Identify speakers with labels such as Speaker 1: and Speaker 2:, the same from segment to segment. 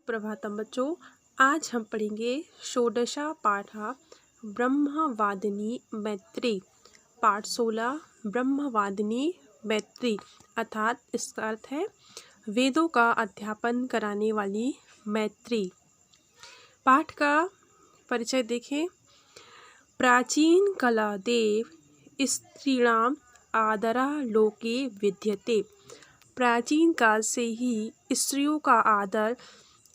Speaker 1: सुप्रभातम बच्चों। आज हम पढ़ेंगे षोडशा पाठा ब्रह्मवादिनी मैत्री। पाठ 16 ब्रह्मवादिनी मैत्री अर्थात इसका अर्थ है वेदों का अध्यापन कराने वाली मैत्री। पाठ का परिचय देखें। प्राचीन कला देव स्त्रीणाम आदरा लोके विद्यते। प्राचीन काल से ही स्त्रियों का आदर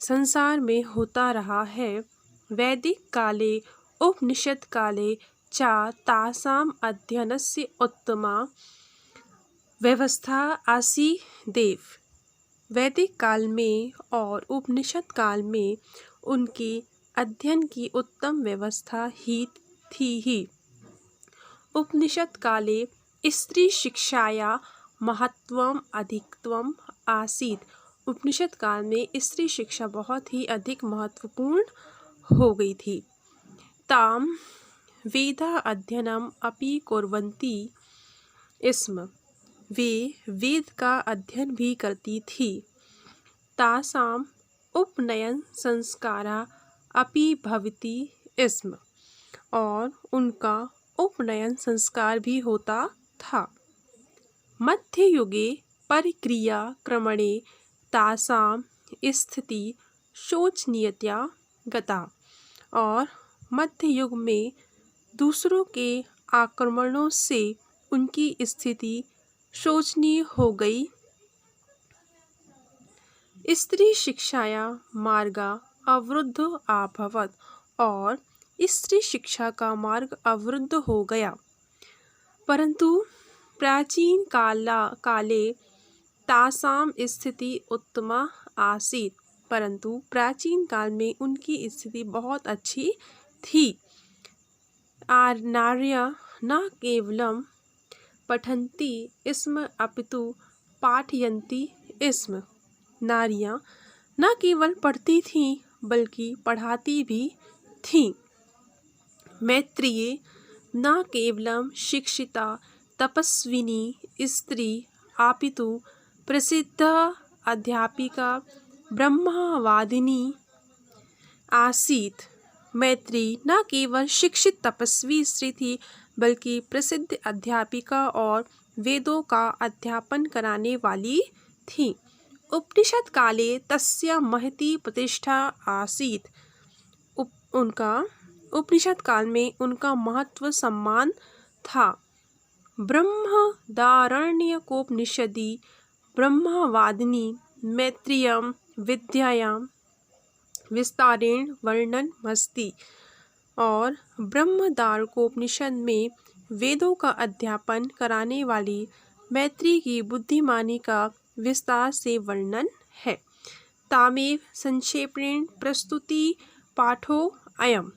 Speaker 1: संसार में होता रहा है। वैदिक काले उपनिषद काले च तासाम अध्ययनस्य उत्तमा व्यवस्था आसीदेव। वैदिक काल में और उपनिषद काल में उनके अध्ययन की उत्तम व्यवस्था ही थी। उपनिषद काले स्त्री शिक्षाया महत्वम अधिकत्वम आसीत। उपनिषद काल में स्त्री शिक्षा बहुत ही अधिक महत्वपूर्ण हो गई थी। ताम वेदा अध्ययनम अपि कुर्वन्ति स्म। वे वेद का अध्ययन भी करती थी। तासाम उपनयन संस्कारा अपि भवति स्म। और उनका उपनयन संस्कार भी होता था। मध्य युगे परिक्रिया क्रमणे तासाम स्थिति शोचनीयतया गता। और मध्य युग में दूसरों के आक्रमणों से उनकी स्थिति शोचनीय हो गई। स्त्री शिक्षाया मार्गा अवरुद्ध अभवत्। और स्त्री शिक्षा का मार्ग अवरुद्ध हो गया। परंतु प्राचीन काले तासाम स्थिति उत्तमा आसीत। परंतु प्राचीन काल में उनकी स्थिति बहुत अच्छी थी। नार्यः न केवलं पठन्ति स्म अपितु पाठयन्ति स्म। नारियां न केवल पढ़ती थीं बल्कि पढ़ाती भी थीं। मैत्रेयी न केवलं शिक्षिता तपस्विनी स्त्री अपितु प्रसिद्ध अध्यापिका ब्रह्मवादिनी आसीत। मैत्री न केवल शिक्षित तपस्वी स्त्री थी बल्कि प्रसिद्ध अध्यापिका और वेदों का अध्यापन कराने वाली थी। उपनिषद काले तस्य महती प्रतिष्ठा आसीत। उनका उपनिषद काल में उनका महत्व सम्मान था। बृहदारण्यकोपनिषदि ब्रह्मवादिनी मैत्रेयी विद्यायां विस्तारेण वर्णनमस्ति। और बृहदारण्यकोपनिषद में वेदों का अध्यापन कराने वाली मैत्री की बुद्धिमानी का विस्तार से वर्णन है। तामेव संक्षेपेण प्रस्तुति पाठो अयम्।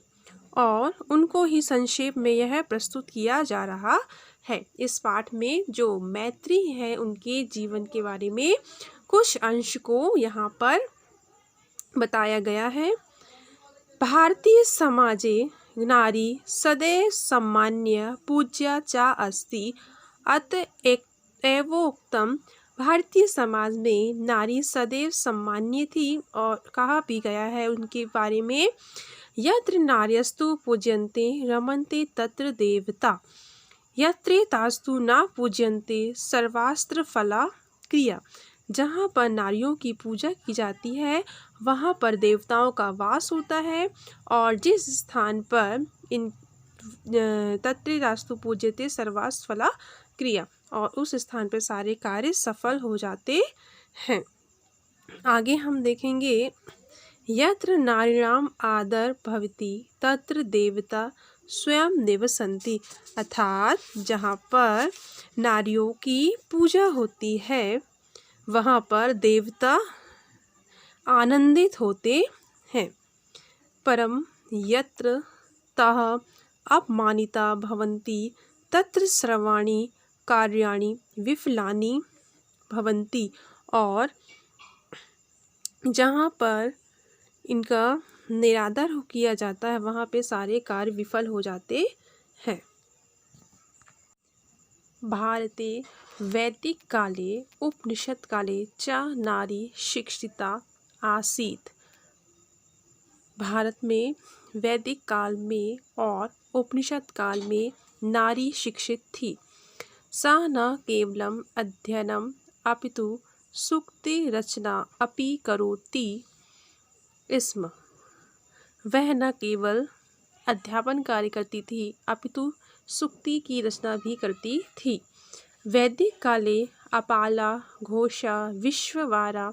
Speaker 1: और उनको ही संक्षेप में यह प्रस्तुत किया जा रहा है। इस पाठ में जो मैत्री है उनके जीवन के बारे में कुछ अंश को यहाँ पर बताया गया है। भारतीय समाजे नारी सदैव सम्मान्य पूज्या च अस्ति। अतएवोक्तम्। भारतीय समाज में नारी सदैव सम्मान्य थी और कहा भी गया है उनके बारे में यत्र नार्यस्तु पूज्यन्ते रमन्ते तत्र देवता। यत्रेतास्तु न पूज्यन्ते सर्वास्त्र फला क्रिया। जहाँ पर नारियों की पूजा की जाती है वहाँ पर देवताओं का वास होता है। और जिस स्थान पर इन तत्रेतास्तु पूज्यते सर्वास्त्र फला क्रिया, और उस स्थान पर सारे कार्य सफल हो जाते हैं। आगे हम देखेंगे यत्र नारीणाम आदर भवति तत्र देवता स्वयं निवसन्ति। अर्थात जहाँ पर नारियों की पूजा होती है वहाँ पर देवता आनंदित होते हैं। परम यत्र तः अपमानिता भवन्ति तत्र सर्वाणि कार्याणि विफलानि भवन्ति। और जहाँ पर इनका निरादर किया जाता है वहाँ पे सारे कार्य विफल हो जाते हैं। भारते वैदिक काले उपनिषद काले च नारी शिक्षिता आसीत। भारत में वैदिक काल में और उपनिषद काल में नारी शिक्षित थी। सा न केवलम अध्ययनम अपितु सूक्ति रचना अपि करोति स्म। वह न केवल अध्यापन कार्य करती थी अपितु सूक्ति की रचना भी करती थी। वैदिक काले अपाला घोषा विश्ववारा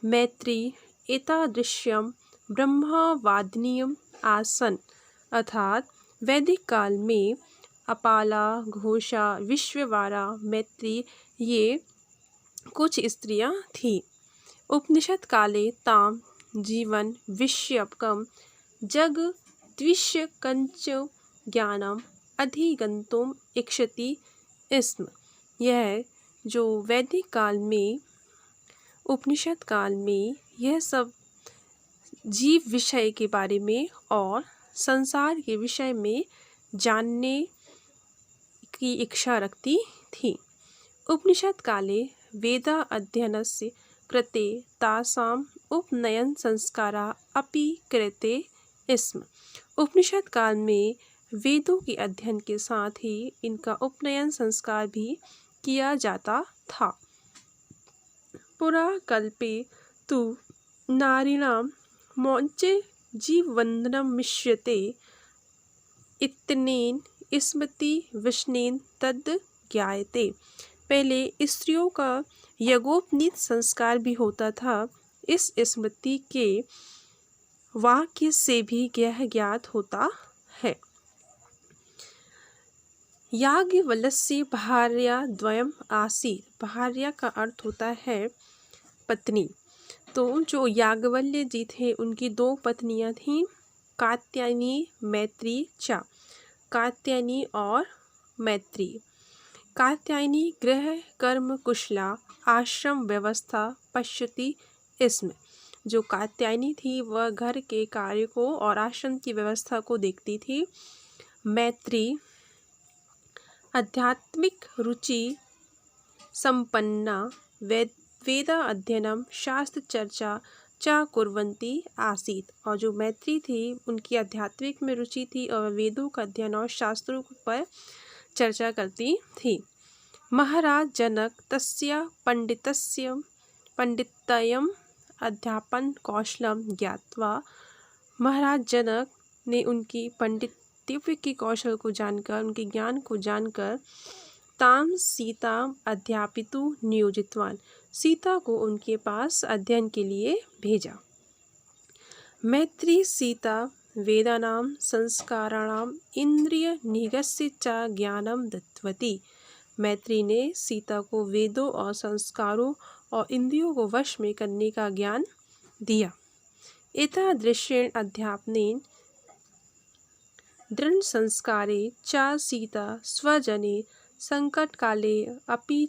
Speaker 1: मैत्री एतादृश्यम ब्रह्मवादिनीयम आसन। अर्थात वैदिक काल में अपाला घोषा विश्ववारा मैत्री ये कुछ स्त्रियां थीं। उपनिषद काले ताम जीवन विषयकम जग द्विष्य कंच ज्ञानम अधिगंतुम इच्छति स्म। यह जो वैदिक काल में उपनिषद काल में यह सब जीव विषय के बारे में और संसार के विषय में जानने की इच्छा रखती थी। उपनिषद काले वेदा अध्ययनस्य कृते तासाम उपनयन संस्कारा अपि क्रियते स्म। उपनिषद काल में वेदों के अध्ययन के साथ ही इनका उपनयन संस्कार भी किया जाता था। पुरा कल्पे तु नारीणां मौञ्चे जीववन्दनं मिष्यते इत्यनेन स्मृति विष्णेन तद् ज्ञायते। पहले स्त्रियों का यज्ञोपवीत संस्कार भी होता था। इस स्मृति के वाक्य से भी यह ज्ञात होता है। याज्ञवल्क्य भार्या द्वयम आसीत्। भार्या का अर्थ होता है पत्नी। तो जो याज्ञवल्क्य जी थे उनकी दो पत्नियां थीं, कात्यायनी मैत्री च। कात्यायनी और मैत्री। कात्यायनी गृह कर्म कुशला आश्रम व्यवस्था पश्यति स्म। जो कात्यायनी थी वह घर के कार्य को और आश्रम की व्यवस्था को देखती थी। मैत्री आध्यात्मिक रुचि संपन्ना वेदा अध्ययनम शास्त्र चर्चा च कुर्वन्ती आसीत्। और जो मैत्री थी उनकी आध्यात्मिक में रुचि थी और वेदों का अध्ययन और शास्त्रों पर चर्चा करती थी। महाराज जनक तस्य पंडितयम अध्यापन कौशलम ज्ञात्वा। महाराज जनक ने उनकी पंडित्य की कौशल को जानकर उनके ज्ञान को जानकर ताम सीता अध्यापितु नियोजितवान। सीता को उनके पास अध्ययन के लिए भेजा। मैत्री सीता वेदानां संस्काराणाम इंद्रिय निगस्य च ज्ञानम दत्तवती। मैत्री ने सीता को वेदों और संस्कारों और इंद्रियों को वश में करने का ज्ञान दिया। एतादृशेन अध्यापनेन दृढ़ संस्कारे च सीता स्वजने संकट काले अपि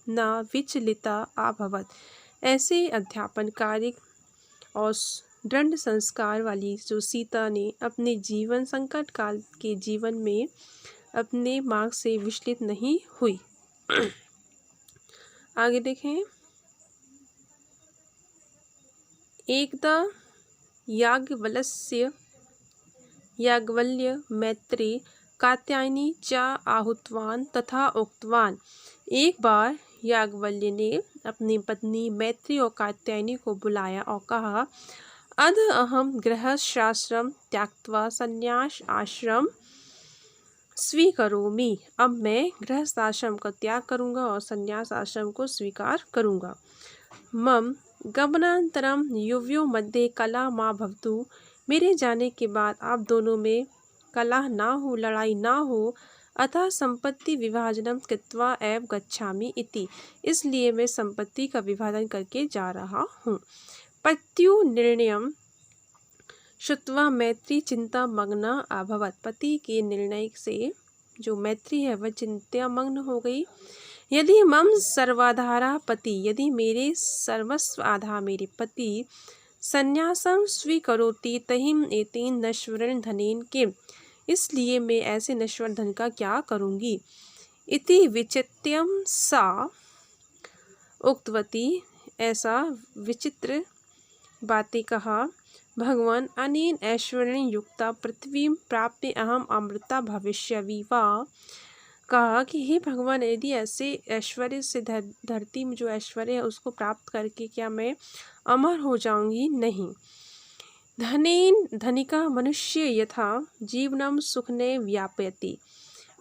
Speaker 1: न विचलिता अभवत। ऐसे अध्यापन कार्य और दृढ़ संस्कार वाली जो सीता ने अपने जीवन संकट काल के जीवन में अपने मार्ग से विचलित नहीं हुई। आगे देखें। एकदा याज्ञवल्क्य मैत्री कात्यायनी च आहूतवान तथा उक्तवान। एक बार याज्ञवल्क्य ने अपनी पत्नी मैत्री और कात्यायनी को बुलाया और कहा, अध अहम गृहस्थाश्रम त्यक्त्वा संन्यास आश्रम स्वीकरोमि। अब मैं गृहस्थ आश्रम का त्याग करूँगा और संन्यास आश्रम को स्वीकार करूँगा। मम गमनांतरम युवयोः मध्ये कलह मा भवतु। मेरे जाने के बाद आप दोनों में कलह ना हो, लड़ाई ना हो। अतः संपत्ति विभाजनम कृत्वा एव गच्छामि इति। इसलिए मैं संपत्ति का विभाजन करके जा रहा हूँ। पत्यु निर्णयम श्रुत्वा मैत्री चिंता मग्ना अभवत। पति के निर्णय से जो मैत्री है वह चिंता मग्न हो गई। यदि मम सर्वाधारा पति, यदि मेरे सर्वस्व आधा मेरे पति संन्यासम स्वीकरोति तहिम एतेन नश्वरेण धनेन किम। इसलिए मैं ऐसे नश्वर धन का क्या करूँगी। इति विचित्यम सा उक्तवती। ऐसा विचित्र बातें कहा। भगवान अनेन ऐश्वर्येण युक्ता पृथ्वीं प्राप्य अहम अमृता भविष्यामि वा। कहा कि हे भगवान, यदि ऐसे ऐश्वर्य से धरती में जो ऐश्वर्य है उसको प्राप्त करके क्या मैं अमर हो जाऊंगी? नहीं। धनेन धनिका मनुष्य यथा जीवनम सुखने व्यापयति।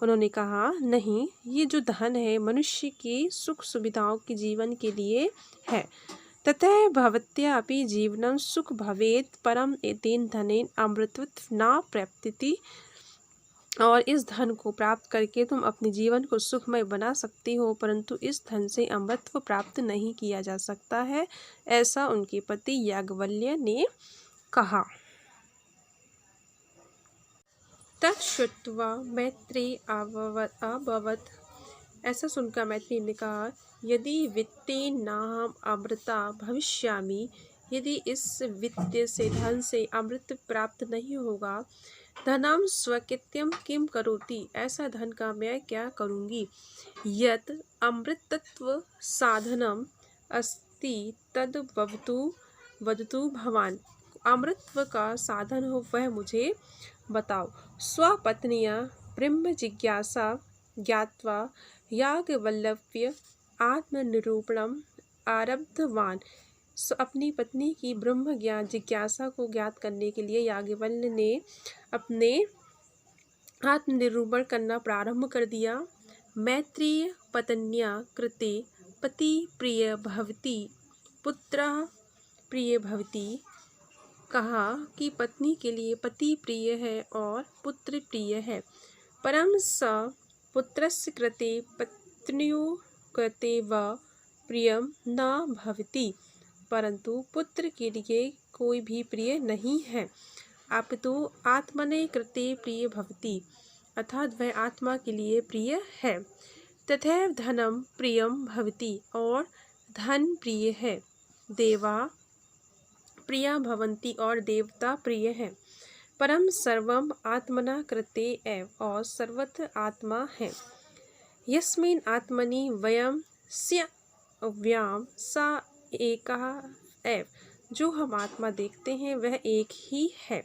Speaker 1: उन्होंने कहा नहीं, ये जो धन है मनुष्य की सुख सुविधाओं के जीवन के लिए है। ततः भवत्या अपि जीवनं सुख भवेत् परम एतेन धनेन अमृतत्व न प्राप्यति। और इस धन को प्राप्त करके तुम अपने जीवन को सुखमय बना सकती हो, परंतु इस धन से अमृतत्व प्राप्त नहीं किया जा सकता है। ऐसा उनके पति याज्ञवल्क्य ने कहा। तच्छ्रुत्वा मैत्री अभवत्। ऐसा सुनकर मैत्री ने कहा, यदि वित्तेन नाहम अमृता भविष्यामि, यदि इस वित्त से धन से अमृत प्राप्त नहीं होगा, धनम स्वकित्यम किम करोति, ऐसा धन का मैं क्या करूँगी। यत् अमृतत्व साधनम अस्ति तद वदतु भवान। अमृतत्व का साधन हो वह मुझे बताओ। स्वपत्निया ब्रह्म जिज्ञासा ज्ञात्वा याज्ञवल्क्य आत्मनिरूपणम आरब्धवान। अपनी पत्नी की ब्रह्म ज्ञान जिज्ञासा को ज्ञात करने के लिए याज्ञवल्क्य ने अपने आत्मनिरूपण करना प्रारंभ कर दिया। मैत्रेय पत्न्या कृते पति प्रिय भवति पुत्रः प्रिय भवति। कहा कि पत्नी के लिए पति प्रिय है और पुत्र प्रिय है। परम स पुत्रस्य कृते पत्न्यो कृते व प्रियम न भवति। परंतु पुत्र के लिए कोई भी प्रिय नहीं है। अपितु आत्मने कृते प्रिय भवति, अर्थात वह आत्मा के लिए प्रिय है। तथैव धनम प्रियम भवति, और धन प्रिय है। देवा प्रिया भवन्ति, और देवता प्रिय है। परम सर्वम आत्मना कृते एव, और सर्वत्र आत्मा है। यस्मिन् आत्मनि वयम स्याव्याम सा एकः एव, जो हम आत्मा देखते हैं वह एक ही है।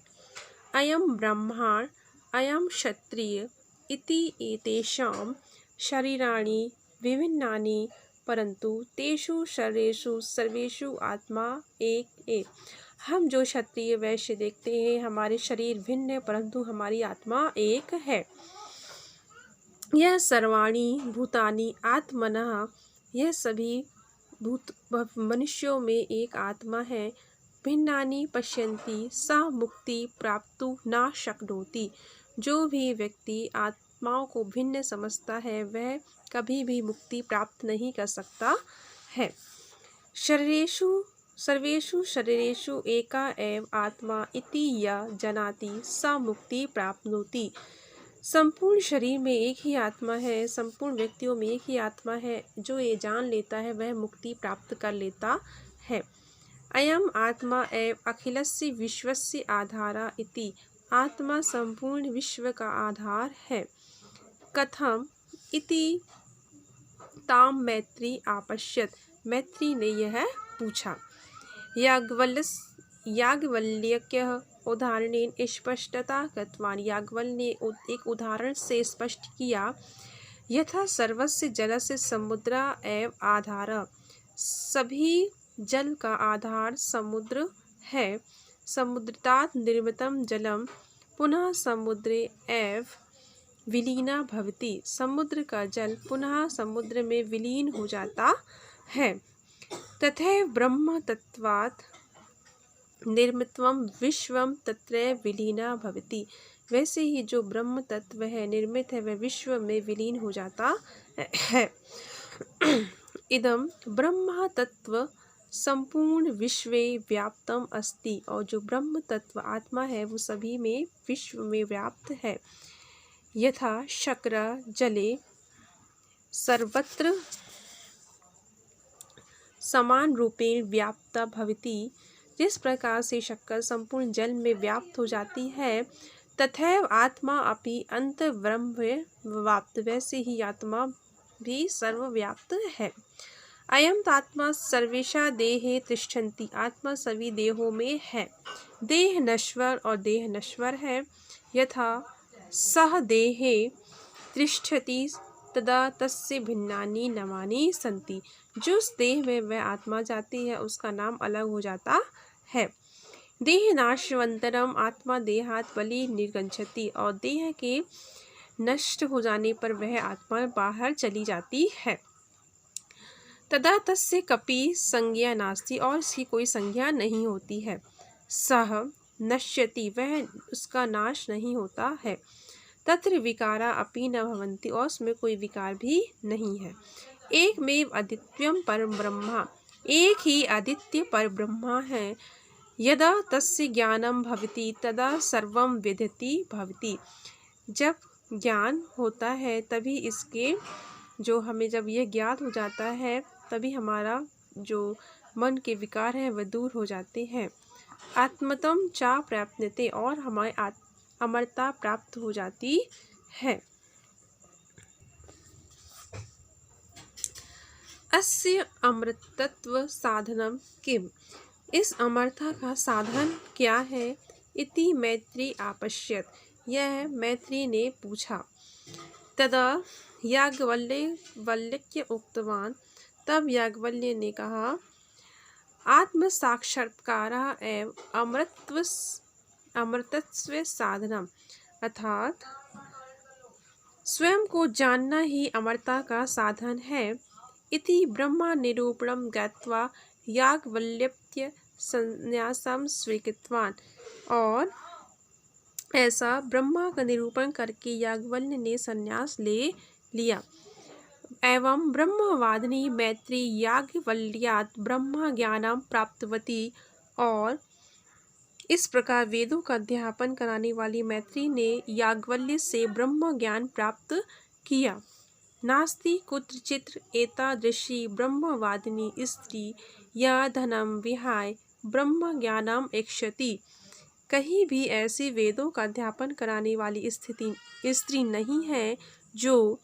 Speaker 1: अयम ब्रह्माण अयम क्षत्रिय इति एतेषां शरीराणि विभिन्नानि, परंतु तेषु शरीरेषु सर्वेषु आत्मा एक एक। हम जो क्षत्रिय वैश्य देखते हैं, हमारे शरीर भिन्न है परंतु हमारी आत्मा एक है। यह सर्वाणि भूतानि आत्मनः, यह सभी भूत मनुष्यों में एक आत्मा है। भिन्नानि पश्यन्ति सा मुक्ति प्राप्तु न शक्नोति, जो भी व्यक्ति आत्माओं को भिन्न समझता है वह कभी भी मुक्ति प्राप्त नहीं कर सकता है। शरीरेषु सर्वेषु शरीरेषु एका एव आत्मा इति या जनाति सा मुक्ति प्राप्नोति। संपूर्ण शरीर में एक ही आत्मा है, संपूर्ण व्यक्तियों में एक ही आत्मा है, जो ये जान लेता है वह मुक्ति प्राप्त कर लेता है। अयम आत्मा एव अखिलस्य विश्वस्य आधारा इति, आत्मा संपूर्ण विश्व का आधार है। कथम इति ताम मैत्री आपश्यत, मैत्री ने यह पूछा। याज्ञवल्क्य उदाहरणेन स्पष्टता कृतवान, याज्ञवल्क्य ने एक उदाहरण से स्पष्ट किया। यथा सर्वस्य जलस्य समुद्र एव आधार, सभी जल का आधार समुद्र है। समुद्रतात् निर्मितं जलम पुनः समुद्रे एव विलीना भवति, समुद्र का जल पुनः समुद्र में विलीन हो जाता है। तथैव ब्रह्म तत्वात् निर्मितम विश्वम तत्र विलीना भवति, वैसे ही जो ब्रह्म तत्व है निर्मित है वह विश्व में विलीन हो जाता है। इदम ब्रह्म तत्व संपूर्ण विश्वे व्याप्तम अस्ति, और जो ब्रह्म तत्व आत्मा है वो सभी में विश्व में व्याप्त है। यथा शक्र जले सर्वत्र समान रूपेण व्याप्ता भवति, जिस प्रकार से शक्कर संपूर्ण जल में व्याप्त हो जाती है, तथैव आत्मा अपि अंत ब्रह्म व्याप्त, वैसे ही आत्मा भी सर्वव्याप्त है। अयम आत्मा सर्वेशा देहे तिष्ठन्ति, आत्मा सभी देहों में है। देह नश्वर और देह नश्वर है। यथा सह देहे तिष्ठति तदा तस्य भिन्नानि नामानि सन्ति, जिस देह में वह आत्मा जाती है उसका नाम अलग हो जाता है। देह नाशवंतरम आत्मा देहात बलि निर्गच्छति, और देह के नष्ट हो जाने पर वह आत्मा बाहर चली जाती है। तदा तस्य कपि संज्ञा नास्ति, और उसकी कोई संज्ञा नहीं होती है। सह नश्यति, वह उसका नाश नहीं होता है। तत्र विकारा अपि न भवन्ति, और उसमें कोई विकार भी नहीं है। एकमेव अद्वितीयं परम ब्रह्मा, एक ही अद्वितीय पर ब्रह्मा है। यदा तस्य ज्ञानम भवति तदा सर्वं विदिति भवति, जब ज्ञान होता है तभी इसके हमें जब यह ज्ञात हो जाता है तभी हमारा जो मन के विकार हैं वह दूर हो जाते हैं। आत्मतम चा प्राप्यते, और हमारे अमरता प्राप्त हो जाती है। अस्य अमृतत्व साधनम किम, इस अमरता का साधन क्या है। इति मैत्री आपश्यत, यह मैत्री ने पूछा। तदा याज्ञवल्क्य उक्तवान, तब याज्ञवल्क्य ने कहा, आत्म साक्षात्कारः एव अमृतत्व साधनम, अर्थात स्वयं को जानना ही अमरता का साधन है। इति ब्रह्मा निरूपणम ज्ञात्वा याज्ञवल्क्य संन्यासम स्वीकृतवान, और ऐसा ब्रह्मा का निरूपण करके याज्ञवल्क्य ने संन्यास ले लिया। एवं ब्रह्मवादिनी मैत्री याज्ञवल्क्यात् ब्रह्म ज्ञानम प्राप्तवती, और इस प्रकार वेदों का अध्यापन कराने वाली मैत्री ने याज्ञवल्क्य से ब्रह्म ज्ञान प्राप्त किया। नास्ति कुत्रचित् एतादृशी ब्रह्मवादिनी स्त्री या धनम विहाय ब्रह्म ज्ञानम इच्छति, कहीं भी ऐसी वेदों का अध्यापन कराने वाली स्त्री नहीं है जो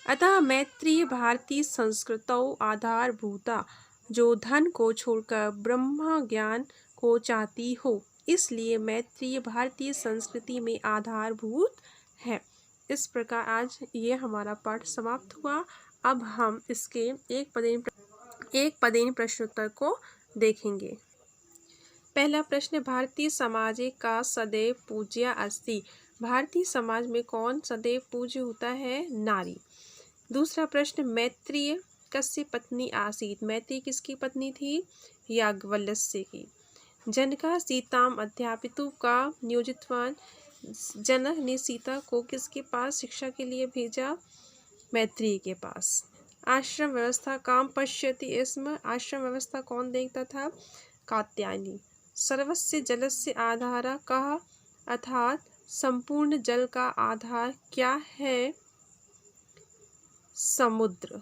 Speaker 1: अतः मैत्रीय भारतीय संस्कृतौ आधारभूता, जो धन को छोड़कर ब्रह्म ज्ञान को चाहती हो, इसलिए मैत्रीय भारतीय संस्कृति में आधारभूत है। इस प्रकार आज ये हमारा पाठ समाप्त हुआ। अब हम इसके एक पदेन प्रश्नोत्तर को देखेंगे। पहला प्रश्न, भारतीय समाजे का सदैव पूज्या अस्ति, भारतीय समाज में कौन सदैव पूज्य होता है, नारी। दूसरा प्रश्न, मैत्रेय कस्य पत्नी आसीत, मैत्री किसकी पत्नी थी, याज्ञवल्क्य की। जनका सीताम अध्यापितु का नियोजितवान, जनक ने सीता को किसके पास शिक्षा के लिए भेजा, मैत्रेय के पास। आश्रम व्यवस्था काम पश्यति स्म, आश्रम व्यवस्था कौन देखता था, कात्यायनी। सर्वस्य जलस्य आधार कः, अर्थात संपूर्ण जल का आधार क्या है, समुद्र।